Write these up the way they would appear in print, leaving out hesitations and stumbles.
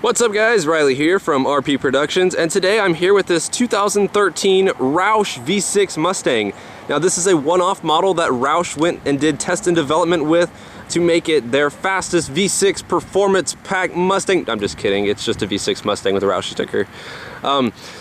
What's up guys, Riley here from RP Productions, and today I'm here with this 2013 Roush V6 Mustang. Now this is a one-off model that Roush went and did test and development with to make it their fastest V6 performance pack Mustang. I'm just kidding, it's just a V6 Mustang with a Roush sticker.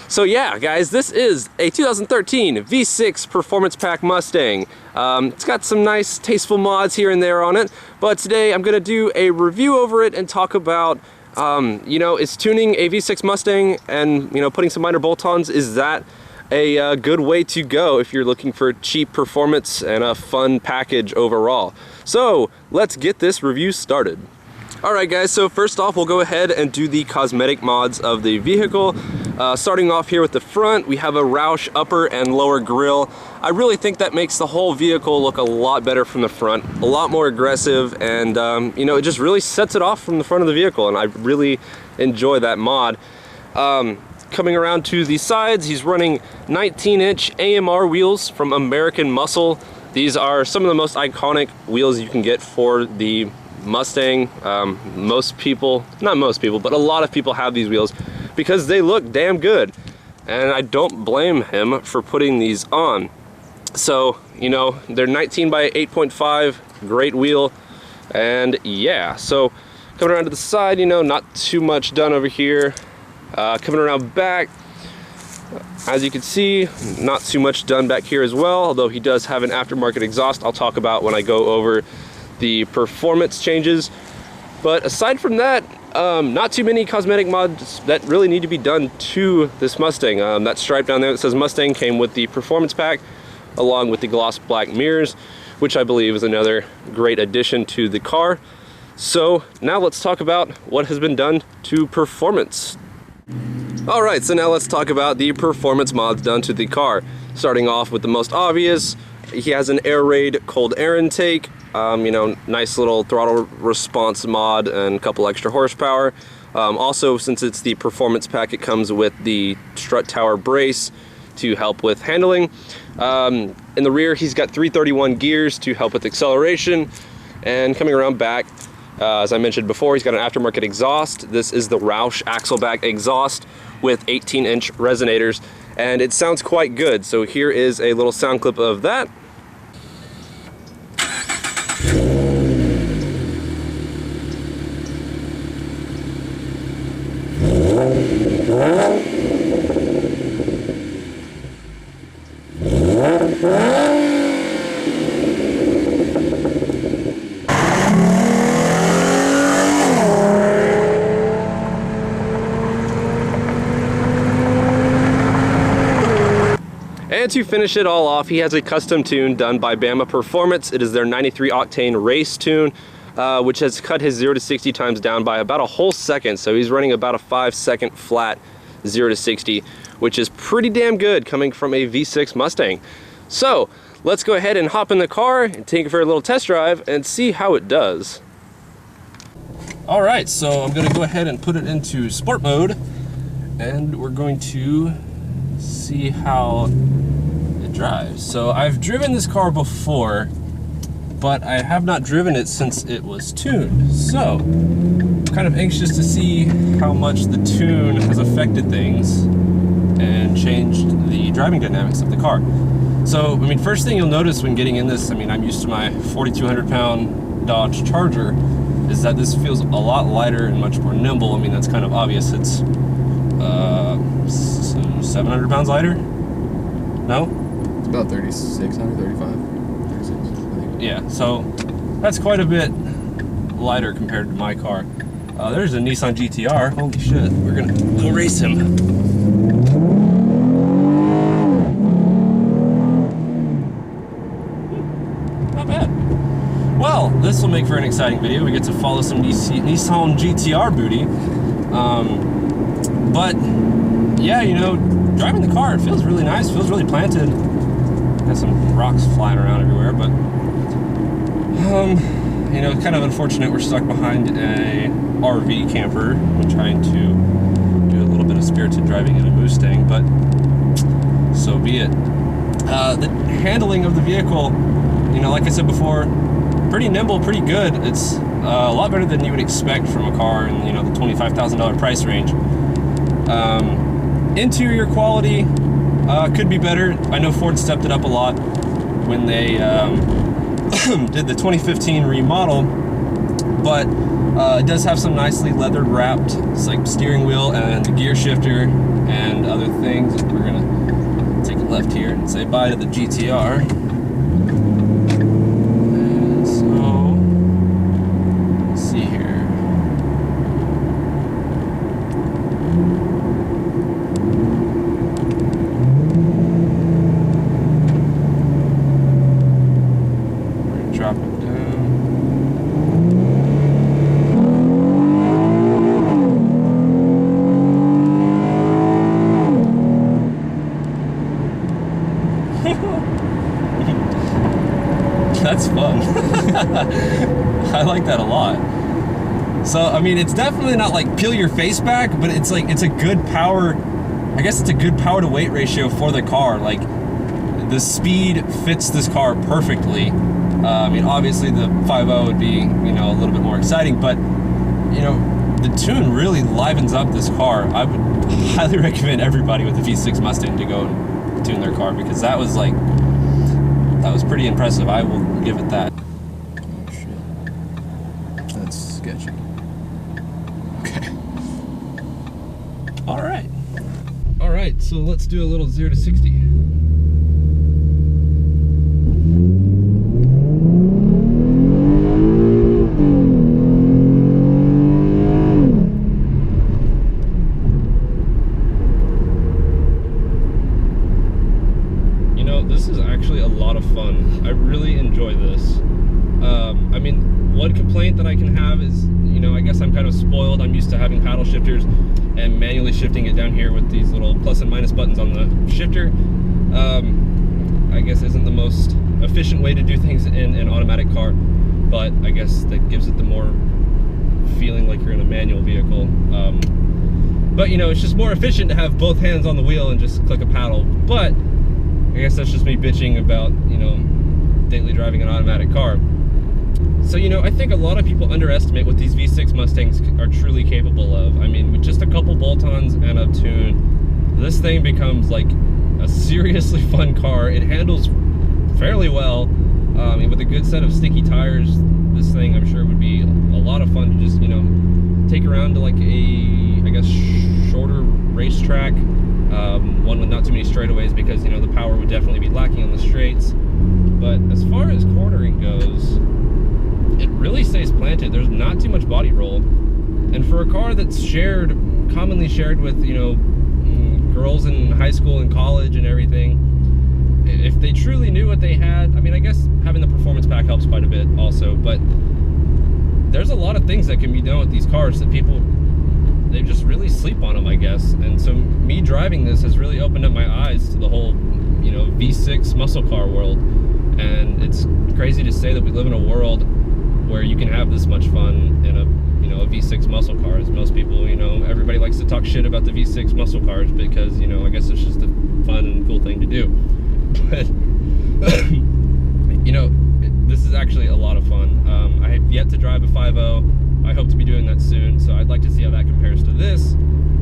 So yeah guys, this is a 2013 V6 performance pack Mustang. It's got some nice tasteful mods here and there on it, but today I'm going to do a review over it and talk about is tuning a V6 Mustang and, putting some minor bolt-ons, is that a good way to go if you're looking for cheap performance and a fun package overall? So let's get this review started. Alright guys, so first off we'll go ahead and do the cosmetic mods of the vehicle. Starting off here with the front, we have a Roush upper and lower grille. I really think that makes the whole vehicle look a lot better from the front, a lot more aggressive, and it just really sets it off from the front of the vehicle, and I really enjoy that mod. Coming around to the sides, he's running 19-inch AMR wheels from American Muscle. These are some of the most iconic wheels you can get for the Mustang. Most people, not most people, but a lot of people have these wheels because they look damn good, and I don't blame him for putting these on. So, they're 19 by 8.5, great wheel, and yeah. So coming around to the side, not too much done over here. Coming around back, as you can see, not too much done back here as well, although he does have an aftermarket exhaust I'll talk about when I go over the performance changes. But aside from that, not too many cosmetic mods that really need to be done to this Mustang. That stripe down there that says Mustang came with the performance pack along with the gloss black mirrors, which I believe is another great addition to the car. So now let's talk about what has been done to performance. Alright, so now let's talk about the performance mods done to the car. Starting off with the most obvious, he has an air raid cold air intake. Nice little throttle response mod and a couple extra horsepower. Also, since it's the performance pack, it comes with the strut tower brace to help with handling. In the rear, he's got 331 gears to help with acceleration. And coming around back, as I mentioned before, he's got an aftermarket exhaust. This is the Roush Axleback exhaust with 18-inch resonators, and it sounds quite good. So here is a little sound clip of that. And to finish it all off, he has a custom tune done by Bama Performance. It is their 93 octane race tune, which has cut his 0 to 60 times down by about a whole second. So he's running about a 5-second flat 0 to 60, which is pretty damn good coming from a V6 Mustang. So let's go ahead and hop in the car and take it for a little test drive and see how it does. All right, so I'm gonna go ahead and put it into sport mode, and we're going to see how it drives. So I've driven this car before, but I have not driven it since it was tuned. So I'm kind of anxious to see how much the tune has affected things and changed the driving dynamics of the car. So, first thing you'll notice when getting in this, I'm used to my 4,200 pound Dodge Charger, is that this feels a lot lighter and much more nimble. That's kind of obvious. It's 700 pounds lighter? No? It's about 3,600, 35, 36, I think. Yeah, so that's quite a bit lighter compared to my car. There's a Nissan GTR. Holy shit, we're gonna go race him. Not bad. Well, this will make for an exciting video. We get to follow some Nissan GTR booty. But yeah, driving the car, it feels really nice, feels really planted. Got some rocks flying around everywhere, but kind of unfortunate we're stuck behind a RV camper when trying to do a little bit of spirited driving in a Mustang, but so be it. The handling of the vehicle, like I said before, pretty nimble, pretty good. It's a lot better than you would expect from a car in, you know, the $25,000 price range. Interior quality could be better. I know Ford stepped it up a lot when they did the 2015 remodel, but it does have some nicely leather wrapped, it's like steering wheel and the gear shifter and other things. We're gonna take a left here and say bye to the GTR. And so, let's see here. We're gonna drop it down. That's fun. I like that a lot. So, I mean, it's definitely not like peel your face back, but it's like, it's a good power, I guess it's a good power to weight ratio for the car. Like, the speed fits this car perfectly. I mean, obviously the 5.0 would be, you know, a little bit more exciting, but, you know, the tune really livens up this car. I would highly recommend everybody with the V6 Mustang to go and tune their car, because that was like, that was pretty impressive. I will give it that. Oh shit. That's sketchy. Okay. All right. All right, so let's do a little 0 to 60. This is actually a lot of fun. I really enjoy this. I mean, one complaint that I can have is, you know, I guess I'm kind of spoiled. I'm used to having paddle shifters and manually shifting it down here with these little plus and minus buttons on the shifter. I guess isn't the most efficient way to do things in an automatic car, but I guess that gives it the more feeling like you're in a manual vehicle. But you know, it's just more efficient to have both hands on the wheel and just click a paddle. But I guess that's just me bitching about, you know, daily driving an automatic car. So, you know, I think a lot of people underestimate what these V6 Mustangs are truly capable of. I mean, with just a couple bolt-ons and a tune, this thing becomes like a seriously fun car. It handles fairly well. And with a good set of sticky tires, this thing I'm sure would be a lot of fun to just, you know, take around to like a, I guess, shorter racetrack. One with not too many straightaways, because, you know, the power would definitely be lacking on the straights. But as far as cornering goes, it really stays planted. There's not too much body roll. And for a car that's commonly shared with, you know, girls in high school and college and everything, if they truly knew what they had, I mean, I guess having the performance pack helps quite a bit also, but there's a lot of things that can be done with these cars that people, they just really sleep on them, I guess. And so me driving this has really opened up my eyes to the whole, you know, V6 muscle car world. And it's crazy to say that we live in a world where you can have this much fun in a, you know, a V6 muscle car. As most people, you know, everybody likes to talk shit about the V6 muscle cars because, you know, I guess it's just a fun and cool thing to do. But, you know, this is actually a lot of fun. I have yet to drive a 5.0. I hope to be doing that soon, so I'd like to see how that compares to this.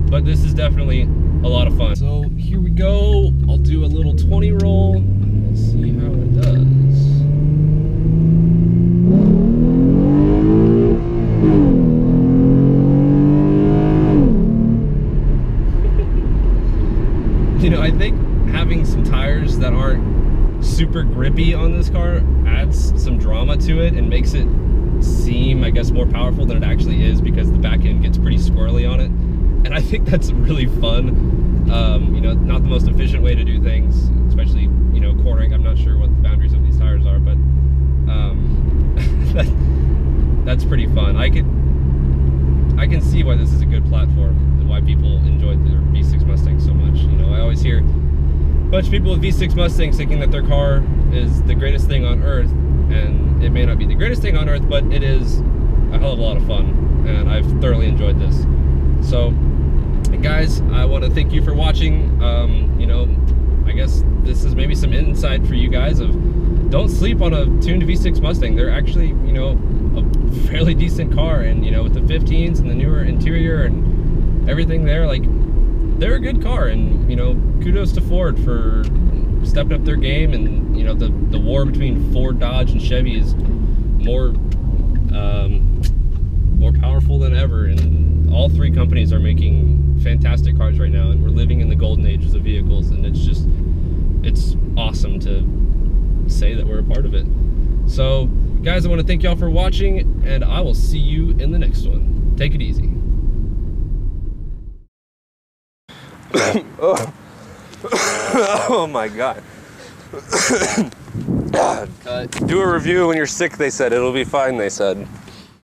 But this is definitely a lot of fun. So here we go. I'll do a little 20 roll and see how it does. You know, I think having some tires that aren't super grippy on this car adds some drama to it and makes it seem, I guess, more powerful than it actually is, because the back end gets pretty squirrely on it. And I think that's really fun. You know, not the most efficient way to do things, especially, you know, cornering. I'm not sure what the boundaries of these tires are, but that's pretty fun. I can see why this is a good platform and why people enjoy their V6 Mustangs so much. You know, I always hear a bunch of people with V6 Mustangs thinking that their car is the greatest thing on earth, and it may not be the greatest thing on earth, but it is a hell of a lot of fun, and I've thoroughly enjoyed this. So, guys, I want to thank you for watching. You know, I guess this is maybe some insight for you guys of, don't sleep on a tuned V6 Mustang. They're actually, you know, a fairly decent car, and you know, with the 15s and the newer interior and everything there, like, they're a good car. And you know, kudos to Ford for stepping up their game. And you know, the war between Ford, Dodge, and Chevy is more powerful than ever, and all three companies are making fantastic cars right now, and we're living in the golden ages of vehicles, and it's awesome to say that we're a part of it. So guys, I want to thank y'all for watching, and I will see you in the next one. Take it easy. Oh my god. Do a review when you're sick, they said. It'll be fine, they said.